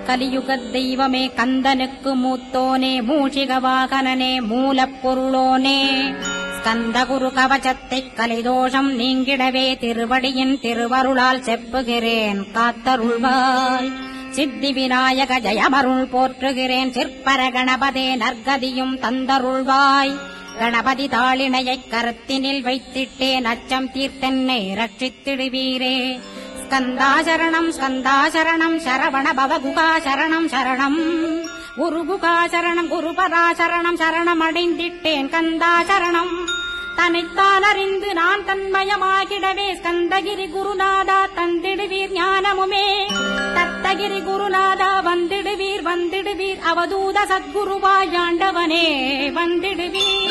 கலியுகத் தெய்வமே கந்தனுக்கு மூத்தோனே மூஷிக வாகனனே மூலப்பொருளோனே ஸ்கந்த குரு கவசத்தைக் கலிதோஷம் நீங்கிடவே திருவடியின் திருவருளால் செப்புகிறேன் காத்தருள்வாய். சித்தி விநாயக ஜெயமருள் போற்றுகிறேன் சிற்பர கணபதே நற்கதியும் தந்தருள்வாய். கணபதி தாளிணையைக் கருத்தினில் வைத்திட்டேன் அச்சம் தீர்த்தென்னை ரட்சித்திடுவீரே. ஸ்கந்தாசரணம் ஸ்கந்தாசரணம் சரவண பவகுகாசரணம் சரணம் குருகுகாசரணம் குருபராசரணம் சரணமடைந்திட்டேன் கந்தாசரணம். தன்னைத்தான் அறிந்து நான் தன்மயமாகிடவே ஸ்கந்தகிரி குருநாதா தந்திடுவீர் ஞானமுமே. தத்தகிரி குருநாதா வந்திடுவீர் வந்திடுவீர் அவதூத சத்குருவாயாண்டவனே வந்திடுவீர்.